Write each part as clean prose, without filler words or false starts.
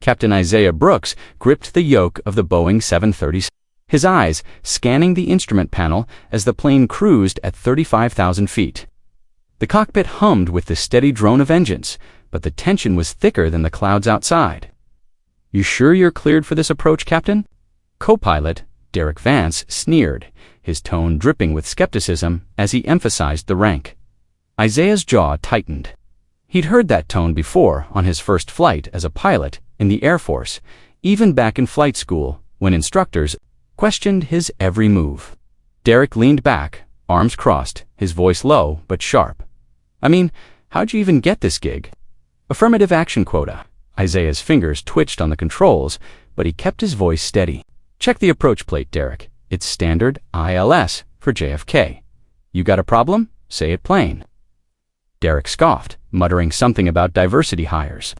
Captain Isaiah Brooks gripped the yoke of the Boeing 737, his eyes scanning the instrument panel as the plane cruised at 35,000 feet. The cockpit hummed with the steady drone of engines, but the tension was thicker than the clouds outside. "You sure you're cleared for this approach, Captain?" Co-pilot Derek Vance sneered, his tone dripping with skepticism as he emphasized the rank. Isaiah's jaw tightened. He'd heard that tone before on his first flight as a pilot in the Air Force, even back in flight school when instructors questioned his every move. Derek leaned back, arms crossed, his voice low but sharp. "I mean, how'd you even get this gig?" "Affirmative action quota." Isaiah's fingers twitched on the controls, but he kept his voice steady. "Check the approach plate, Derek. It's standard ILS for JFK. You got a problem? Say it plain." Derek scoffed, muttering something about diversity hires.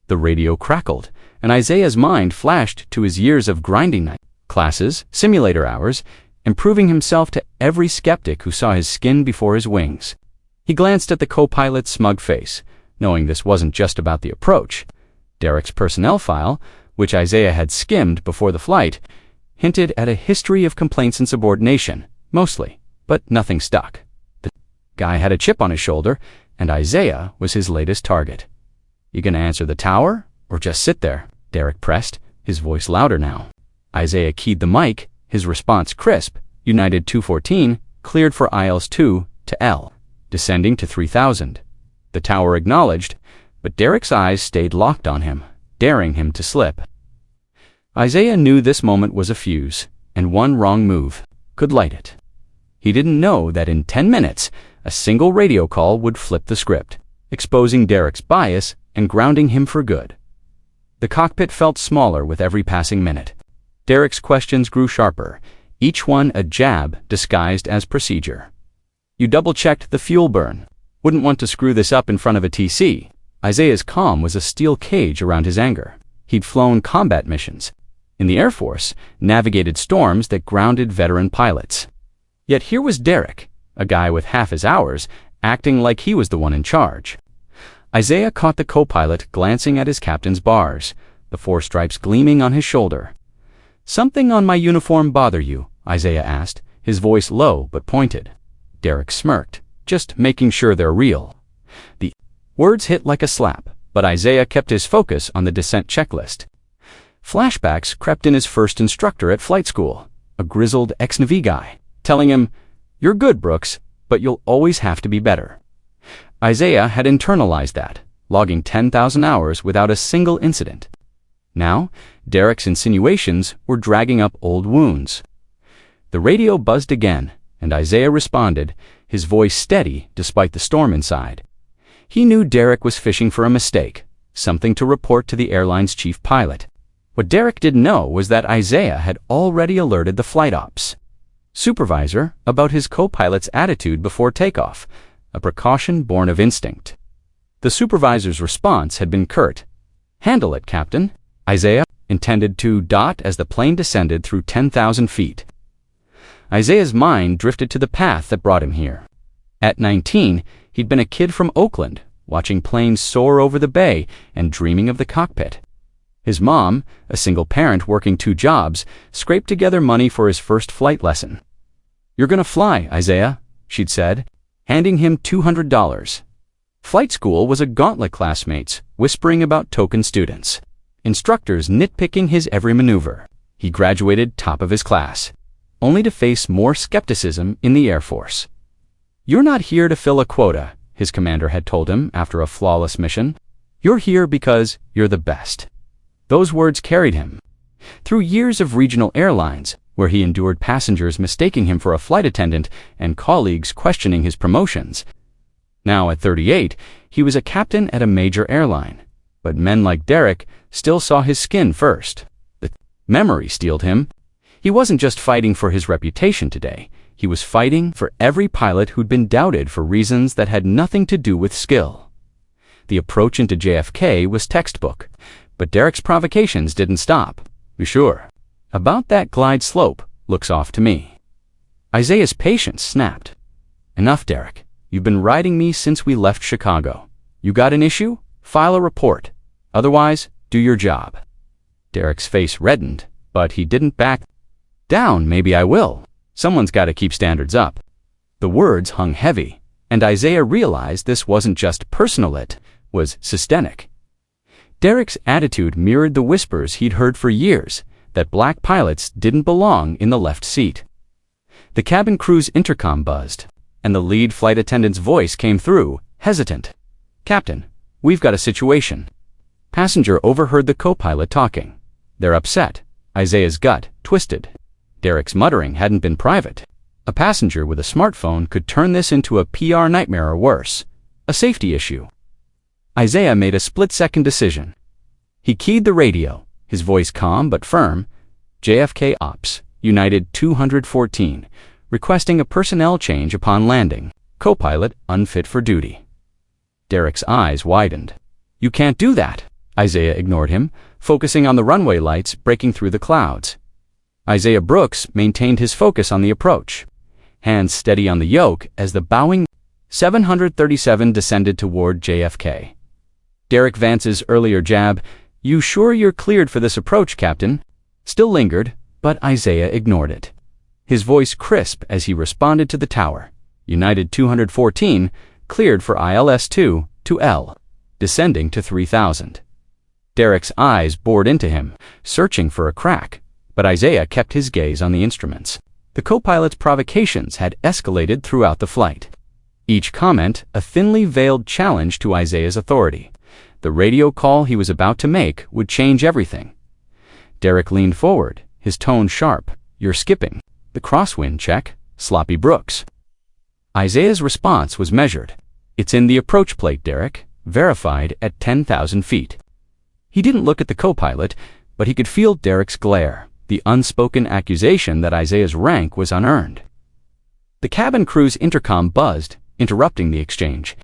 The radio crackled, and Isaiah's mind flashed to his years of grinding night classes, simulator hours, and proving himself to every skeptic who saw his skin before his wings. He glanced at the co-pilot's smug face, knowing this wasn't just about the approach. Derek's personnel file, which Isaiah had skimmed before the flight, hinted at a history of complaints and subordination, mostly, but nothing stuck. The guy had a chip on his shoulder, and Isaiah was his latest target. "You gonna answer the tower, or just sit there?" Derek pressed, his voice louder now. Isaiah keyed the mic, his response crisp. "United 214, cleared for ILS 2 to L, descending to 3,000. The tower acknowledged, but Derek's eyes stayed locked on him, daring him to slip. Isaiah knew this moment was a fuse, and one wrong move could light it. He didn't know that in 10 minutes, a single radio call would flip the script, exposing Derek's bias and grounding him for good. The cockpit felt smaller with every passing minute. Derek's questions grew sharper, each one a jab disguised as procedure. "You double-checked the fuel burn. Wouldn't want to screw this up in front of a TC." Isaiah's calm was a steel cage around his anger. He'd flown combat missions in the Air Force, navigated storms that grounded veteran pilots. Yet here was Derek, a guy with half his hours, acting like he was the one in charge. Isaiah caught the co-pilot glancing at his captain's bars, the 4 stripes gleaming on his shoulder. "Something on my uniform bother you?" Isaiah asked, his voice low but pointed. Derek smirked, "Just making sure they're real." The words hit like a slap, but Isaiah kept his focus on the descent checklist. Flashbacks crept in his first instructor at flight school, a grizzled ex-Navy guy, telling him, "You're good, Brooks, but you'll always have to be better." Isaiah had internalized that, logging 10,000 hours without a single incident. Now, Derek's insinuations were dragging up old wounds. The radio buzzed again, and Isaiah responded, his voice steady despite the storm inside. He knew Derek was fishing for a mistake, something to report to the airline's chief pilot. What Derek didn't know was that Isaiah had already alerted the flight ops supervisor about his co-pilot's attitude before takeoff, a precaution born of instinct. The supervisor's response had been curt. "Handle it, Captain." Isaiah intended to dot as the plane descended through 10,000 feet. Isaiah's mind drifted to the path that brought him here. At 19, he'd been a kid from Oakland, watching planes soar over the bay and dreaming of the cockpit. His mom, a single parent working 2 jobs, scraped together money for his first flight lesson. "You're gonna fly, Isaiah," she'd said, handing him $200. Flight school was a gauntlet, classmates whispering about token students, instructors nitpicking his every maneuver. He graduated top of his class, only to face more skepticism in the Air Force. "You're not here to fill a quota," his commander had told him after a flawless mission. "You're here because you're the best." Those words carried him. Through years of regional airlines, where he endured passengers mistaking him for a flight attendant and colleagues questioning his promotions. Now at 38, he was a captain at a major airline. But men like Derek still saw his skin first. The memory steeled him. He wasn't just fighting for his reputation today. He was fighting for every pilot who'd been doubted for reasons that had nothing to do with skill. The approach into JFK was textbook, but Derek's provocations didn't stop. "You sure about that glide slope? Looks off to me." Isaiah's patience snapped. "Enough, Derek. You've been riding me since we left Chicago. You got an issue? File a report. Otherwise, do your job." Derek's face reddened, but he didn't back down. Maybe I will. Someone's got to keep standards up. The words hung heavy, and Isaiah realized this wasn't just personal, it was systemic. Derek's attitude mirrored the whispers he'd heard for years that black pilots didn't belong in the left seat. The cabin crew's intercom buzzed, and the lead flight attendant's voice came through, hesitant. "Captain, we've got a situation." Passenger overheard the co-pilot talking. "They're upset." Isaiah's gut twisted. Derek's muttering hadn't been private. A passenger with a smartphone could turn this into a PR nightmare or worse, a safety issue. Isaiah made a split-second decision. He keyed the radio, his voice calm but firm. "JFK Ops, United 214, requesting a personnel change upon landing. Co-pilot unfit for duty." Derek's eyes widened. "You can't do that." Isaiah ignored him, focusing on the runway lights breaking through the clouds. Isaiah Brooks maintained his focus on the approach, hands steady on the yoke as the bowing 737 descended toward JFK. Derek Vance's earlier jab, "You sure you're cleared for this approach, Captain?" still lingered, but Isaiah ignored it. His voice crisp as he responded to the tower. "United 214, cleared for ILS-2 to L, descending to 3000. Derek's eyes bored into him, searching for a crack, but Isaiah kept his gaze on the instruments. The co-pilot's provocations had escalated throughout the flight. Each comment a thinly veiled challenge to Isaiah's authority. The radio call he was about to make would change everything. Derek leaned forward, his tone sharp. "You're skipping. The crosswind check, Sloppy Brooks." Isaiah's response was measured. "It's in the approach plate, Derek, verified at 10,000 feet. He didn't look at the co-pilot, but he could feel Derek's glare, the unspoken accusation that Isaiah's rank was unearned. The cabin crew's intercom buzzed, interrupting the exchange.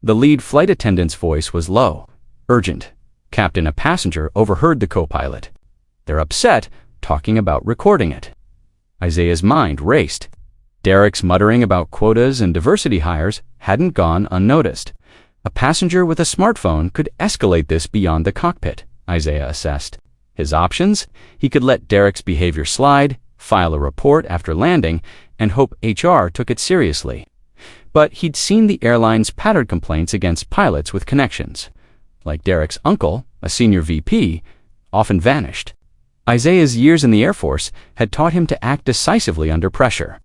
The lead flight attendant's voice was low, urgent. "Captain, a passenger overheard the co-pilot. They're upset, talking about recording it." Isaiah's mind raced. Derek's muttering about quotas and diversity hires hadn't gone unnoticed. A passenger with a smartphone could escalate this beyond the cockpit, Isaiah assessed. His options? He could let Derek's behavior slide, file a report after landing, and hope HR took it seriously. But he'd seen the airline's pattern complaints against pilots with connections. Like Derek's uncle, a senior VP, often vanished. Isaiah's years in the Air Force had taught him to act decisively under pressure.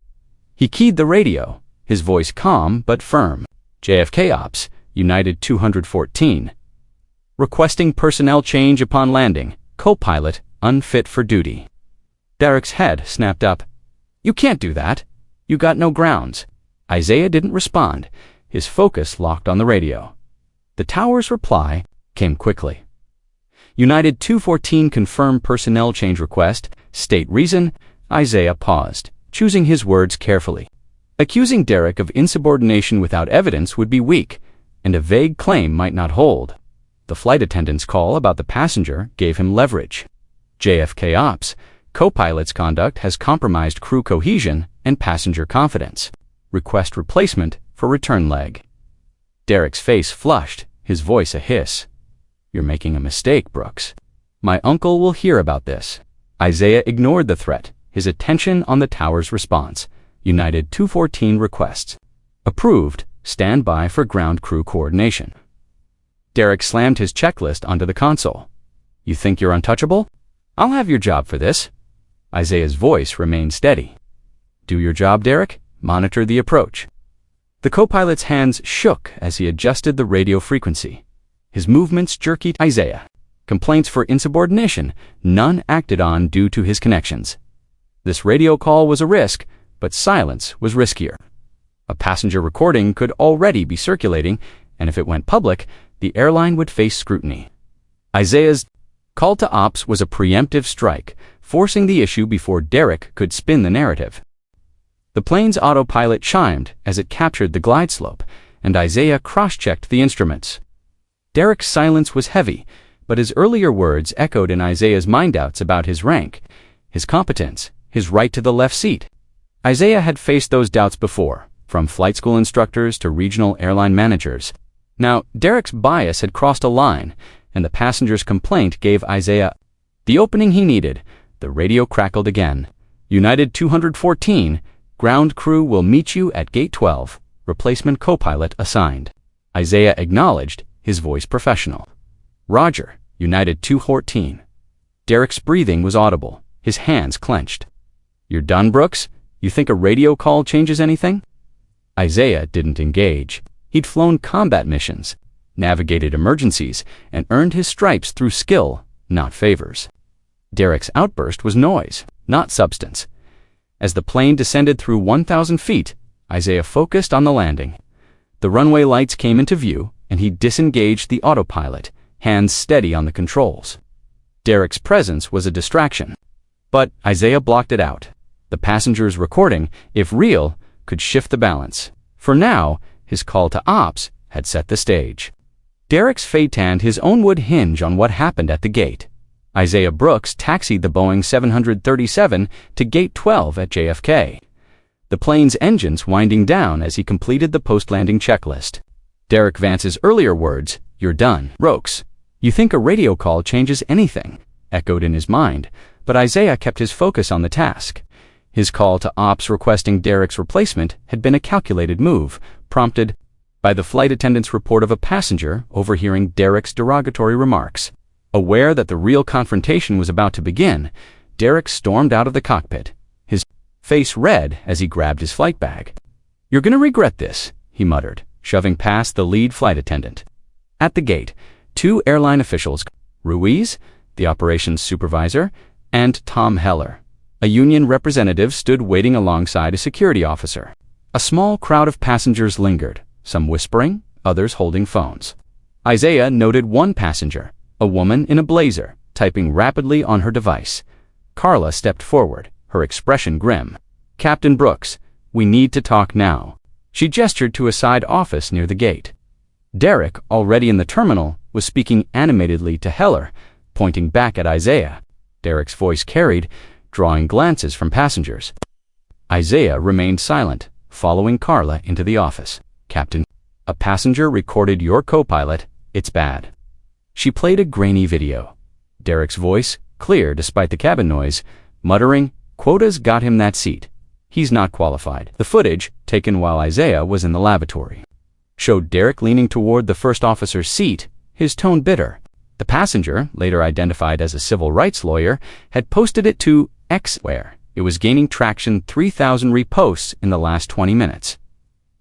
He keyed the radio, his voice calm but firm. "JFK Ops, United 214. Requesting personnel change upon landing. Co-pilot unfit for duty." Derek's head snapped up. "You can't do that. You got no grounds." Isaiah didn't respond, his focus locked on the radio. The tower's reply came quickly. "United 214 confirmed personnel change request. State reason." Isaiah paused, choosing his words carefully. Accusing Derek of insubordination without evidence would be weak, and a vague claim might not hold. The flight attendant's call about the passenger gave him leverage. "JFK Ops, co-pilot's conduct has compromised crew cohesion and passenger confidence. Request replacement for return leg." Derek's face flushed, his voice a hiss. "You're making a mistake, Brooks. My uncle will hear about this." Isaiah ignored the threat, his attention on the tower's response. "United 214 requests. Approved. Stand by for ground crew coordination." Derek slammed his checklist onto the console. "You think you're untouchable? I'll have your job for this." Isaiah's voice remained steady. "Do your job, Derek. Monitor the approach." The co-pilot's hands shook as he adjusted the radio frequency. His movements jerky. Isaiah. Complaints for insubordination, none acted on due to his connections. This radio call was a risk, but silence was riskier. A passenger recording could already be circulating, and if it went public, the airline would face scrutiny. Isaiah's call to ops was a preemptive strike, forcing the issue before Derek could spin the narrative. The plane's autopilot chimed as it captured the glide slope, and Isaiah cross-checked the instruments. Derek's silence was heavy, but his earlier words echoed in Isaiah's mind doubts about his rank, his competence, his right to the left seat. Isaiah had faced those doubts before, from flight school instructors to regional airline managers. Now, Derek's bias had crossed a line, and the passenger's complaint gave Isaiah The opening he needed. The radio crackled again. United 214, ground crew will meet you at gate 12. Replacement co-pilot assigned. Isaiah acknowledged, his voice professional. Roger, United 214. Derek's breathing was audible, his hands clenched. You're done, Brooks? You think a radio call changes anything? Isaiah didn't engage. He'd flown combat missions, navigated emergencies, and earned his stripes through skill, not favors. Derek's outburst was noise, not substance. As the plane descended through 1,000 feet, Isaiah focused on the landing. The runway lights came into view, and he disengaged the autopilot, hands steady on the controls. Derek's presence was a distraction, but Isaiah blocked it out. The passenger's recording, if real, could shift the balance. For now, his call to ops had set the stage. Derek's fate and his own would hinge on what happened at the gate. Isaiah Brooks taxied the Boeing 737 to Gate 12 at JFK, the plane's engines winding down as he completed the post-landing checklist. Derek Vance's earlier words, "You're done, Brooks. You think a radio call changes anything?" echoed in his mind, but Isaiah kept his focus on the task. His call to ops requesting Derek's replacement had been a calculated move, prompted by the flight attendant's report of a passenger overhearing Derek's derogatory remarks. Aware that the real confrontation was about to begin, Derek stormed out of the cockpit, his face red as he grabbed his flight bag. "You're gonna regret this," he muttered, shoving past the lead flight attendant. At the gate, two airline officials, Ruiz, the operations supervisor, and Tom Heller, a union representative, stood waiting alongside a security officer. A small crowd of passengers lingered, some whispering, others holding phones. Isaiah noted one passenger, a woman in a blazer, typing rapidly on her device. Carla stepped forward, her expression grim. "Captain Brooks, we need to talk now." She gestured to a side office near the gate. Derek, already in the terminal, was speaking animatedly to Heller, pointing back at Isaiah. Derek's voice carried, drawing glances from passengers. Isaiah remained silent, following Carla into the office. "Captain, a passenger recorded your co-pilot. It's bad." She played a grainy video. Derek's voice, clear despite the cabin noise, muttering, "Quotas got him that seat. He's not qualified." The footage, taken while Isaiah was in the lavatory, showed Derek leaning toward the first officer's seat, his tone bitter. The passenger, later identified as a civil rights lawyer, had posted it to X, where it was gaining traction, 3,000 reposts in the last 20 minutes.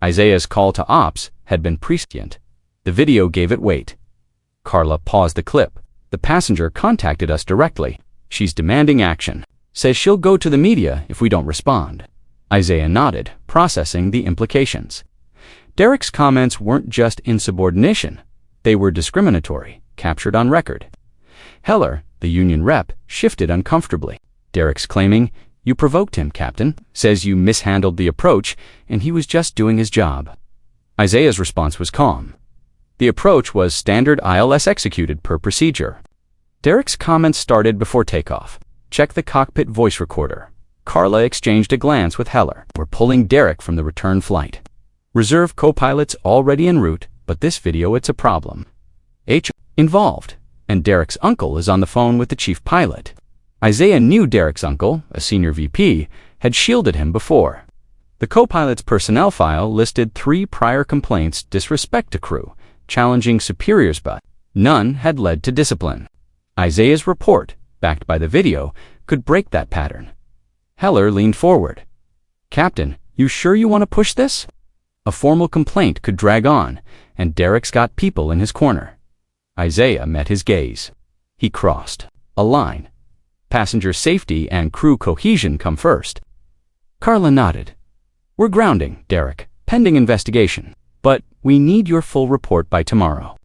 Isaiah's call to ops had been prescient. The video gave it weight. Carla paused the clip. "The passenger contacted us directly. She's demanding action. Says she'll go to the media if we don't respond." Isaiah nodded, processing the implications. Derek's comments weren't just insubordination. They were discriminatory, captured on record. Heller, the union rep, shifted uncomfortably. Derek's claiming, "You provoked him, Captain. Says you mishandled the approach, and he was just doing his job." Isaiah's response was calm. The approach was standard ILS executed per procedure. Derek's comments started before takeoff. "Check the cockpit voice recorder." Carla exchanged a glance with Heller. "We're pulling Derek from the return flight. Reserve co-pilot's already en route, but this video, it's a problem. H involved, and Derek's uncle is on the phone with the chief pilot." Isaiah knew Derek's uncle, a senior VP, had shielded him before. The co-pilot's personnel file listed 3 prior complaints, disrespect to crew, challenging superiors, but none had led to discipline. Isaiah's report, backed by the video, could break that pattern. Heller leaned forward. "Captain, you sure you want to push this? A formal complaint could drag on, and Derek's got people in his corner." Isaiah met his gaze. He crossed a line. "Passenger safety and crew cohesion come first." Carla nodded. "We're grounding, Derek, pending investigation. But we need your full report by tomorrow."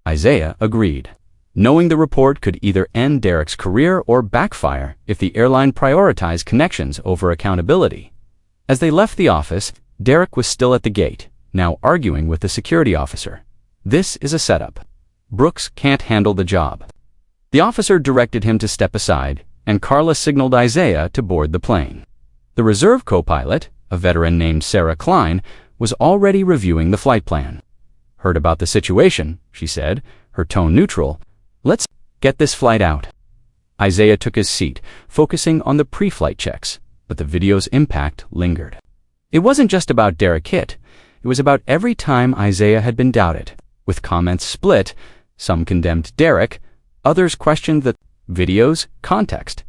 Isaiah agreed, knowing the report could either end Derek's career or backfire if the airline prioritized connections over accountability. As they left the office, Derek was still at the gate, now arguing with the security officer. "This is a setup. Brooks can't handle the job." The officer directed him to step aside, and Carla signaled Isaiah to board the plane. The reserve co-pilot, a veteran named Sarah Klein, was already reviewing the flight plan. "Heard about the situation," she said, her tone neutral. "Let's get this flight out." Isaiah took his seat, focusing on the pre-flight checks, but the video's impact lingered. It wasn't just about Derek Hitt. It was about every time Isaiah had been doubted. With comments split, some condemned Derek, others questioned the video's context.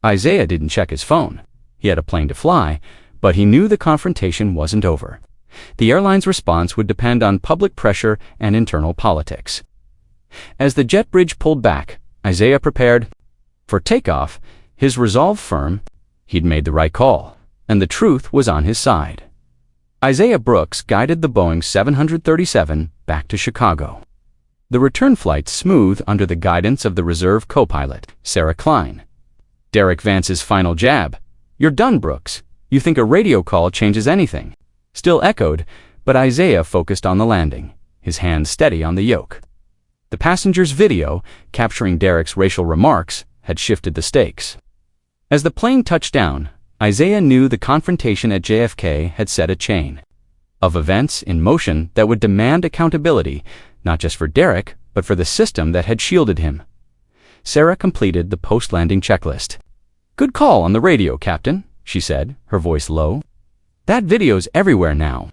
Isaiah didn't check his phone. He had a plane to fly, but he knew the confrontation wasn't over. The airline's response would depend on public pressure and internal politics. As the jet bridge pulled back, Isaiah prepared for takeoff, his resolve firm. He'd made the right call, and the truth was on his side. Isaiah Brooks guided the Boeing 737 back to Chicago. The return flight smooth under the guidance of the reserve co-pilot, Sarah Klein. Derek Vance's final jab, "You're done, Brooks. You think a radio call changes anything?" still echoed, but Isaiah focused on the landing, his hand steady on the yoke. The passenger's video, capturing Derek's racial remarks, had shifted the stakes. As the plane touched down, Isaiah knew the confrontation at JFK had set a chain of events in motion that would demand accountability, not just for Derek, but for the system that had shielded him. Sarah completed the post-landing checklist. "Good call on the radio, Captain," she said, her voice low. "That video's everywhere now."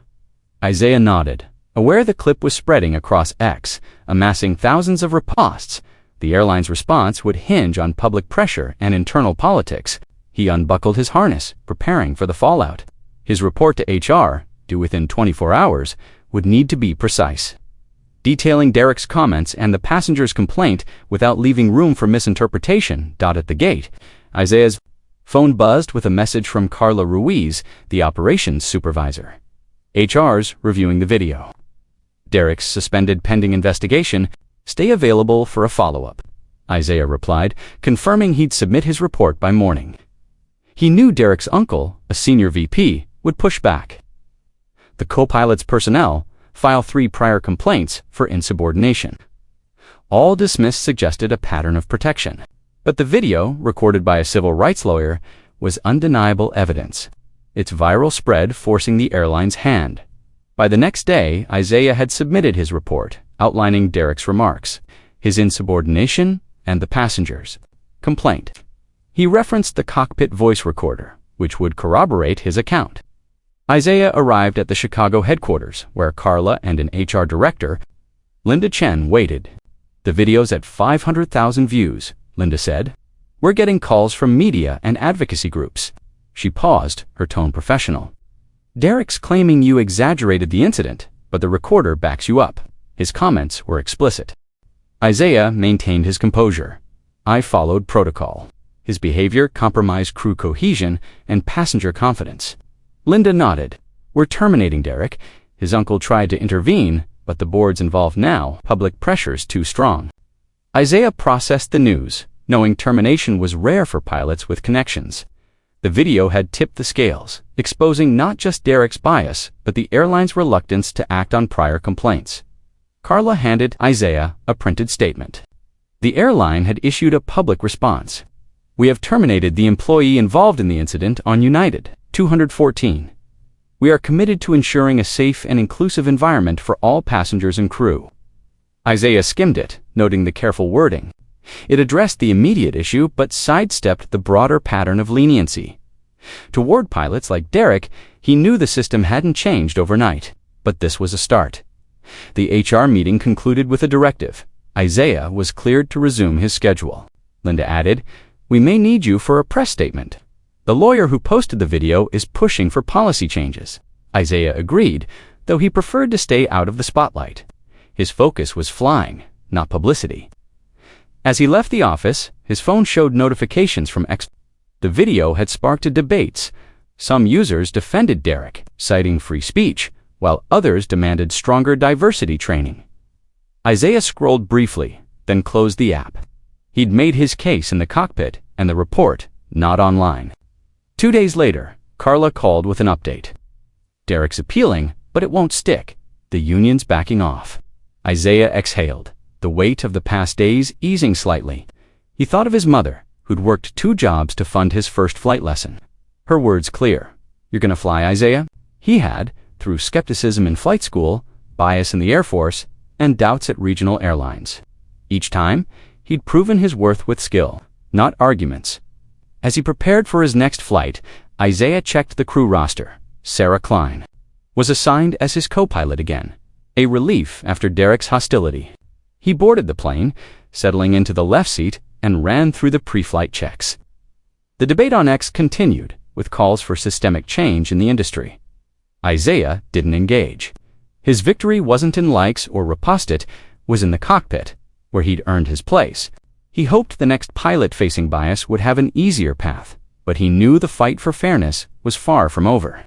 Isaiah nodded, aware the clip was spreading across X, amassing thousands of reposts. The airline's response would hinge on public pressure and internal politics. He unbuckled his harness, preparing for the fallout. His report to HR, due within 24 hours, would need to be precise. Detailing Derek's comments and the passenger's complaint without leaving room for misinterpretation. At the gate, Isaiah's phone buzzed with a message from Carla Ruiz, the operations supervisor. HR's reviewing the video. Derek's suspended pending investigation. Stay available for a follow-up. Isaiah replied, confirming he'd submit his report by morning. He knew Derek's uncle, a senior VP, would push back. The co-pilot's personnel file 3 prior complaints for insubordination. All dismissed suggested a pattern of protection. But the video, recorded by a civil rights lawyer, was undeniable evidence. Its viral spread forcing the airline's hand. By the next day, Isaiah had submitted his report, outlining Derek's remarks, his insubordination, and the passenger's complaint. He referenced the cockpit voice recorder, which would corroborate his account. Isaiah arrived at the Chicago headquarters, where Carla and an HR director, Linda Chen, waited. "The video's at 500,000 views," Linda said. "We're getting calls from media and advocacy groups." She paused, her tone professional. "Derek's claiming you exaggerated the incident, but the recorder backs you up." His comments were explicit. Isaiah maintained his composure. "I followed protocol." His behavior compromised crew cohesion and passenger confidence. Linda nodded. "We're terminating Derek." His uncle tried to intervene, but the board's involved now. Public pressure's too strong. Isaiah processed the news, knowing termination was rare for pilots with connections. The video had tipped the scales, exposing not just Derek's bias, but the airline's reluctance to act on prior complaints. Carla handed Isaiah a printed statement. The airline had issued a public response. "We have terminated the employee involved in the incident on United 214. We are committed to ensuring a safe and inclusive environment for all passengers and crew." Isaiah skimmed it, noting the careful wording. It addressed the immediate issue but sidestepped the broader pattern of leniency. Toward pilots like Derek, he knew the system hadn't changed overnight, but this was a start. The HR meeting concluded with a directive. Isaiah was cleared to resume his schedule. Linda added, "We may need you for a press statement. The lawyer who posted the video is pushing for policy changes." Isaiah agreed, though he preferred to stay out of the spotlight. His focus was flying, not publicity. As he left the office, his phone showed notifications from The video had sparked debates. Some users defended Derek, citing free speech, while others demanded stronger diversity training. Isaiah scrolled briefly, then closed the app. He'd made his case in the cockpit and the report, not online. 2 days later, Carla called with an update. "Derek's appealing, but it won't stick. The union's backing off." Isaiah exhaled, the weight of the past days easing slightly. He thought of his mother, who'd worked 2 jobs to fund his first flight lesson. Her words clear. "You're gonna fly, Isaiah?" He had, through skepticism in flight school, bias in the Air Force, and doubts at regional airlines. Each time, he'd proven his worth with skill. not arguments. As he prepared for his next flight, Isaiah checked the crew roster. Sarah Klein was assigned as his co-pilot again, a relief after Derek's hostility. He boarded the plane, settling into the left seat, and ran through the pre-flight checks. The debate on X continued, with calls for systemic change in the industry. Isaiah didn't engage. His victory wasn't in likes or riposte, was in the cockpit, where he'd earned his place. He hoped the next pilot-facing bias would have an easier path, but he knew the fight for fairness was far from over.